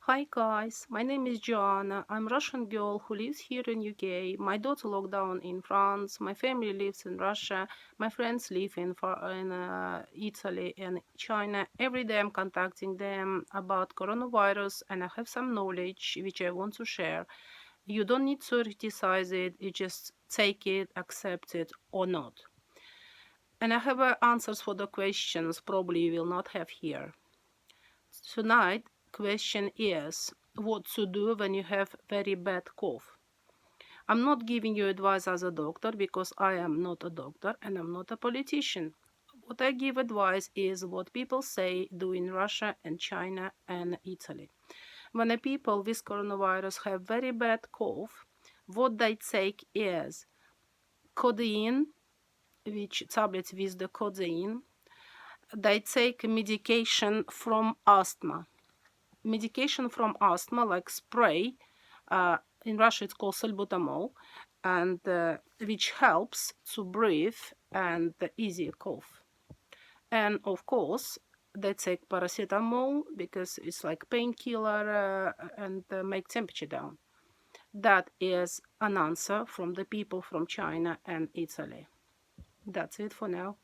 Hi guys, my name is Joanna. I'm a Russian girl who lives here in UK. My daughter locked down in France. My family lives in Russia. My friends live in Italy and China. Every day I'm contacting them about coronavirus and I have some knowledge which I want to share. You don't need to criticize it. You just take it, accept it or not. And I have answers for the questions probably you will not have here. Tonight, question is what to do when you have very bad cough. I'm not giving you advice as a doctor because I am not a doctor and I'm not a politician. What I give advice is what people say do in Russia and China and Italy. When a people with coronavirus have very bad cough, what they take is codeine, which tablets with the codeine. They take medication from asthma. Medication from asthma, like spray, uh, in Russia it's called salbutamol, and which helps to breathe and easy cough. And of course, they take paracetamol because it's like painkiller and make temperature down. That is an answer from the people from China and Italy. That's it for now.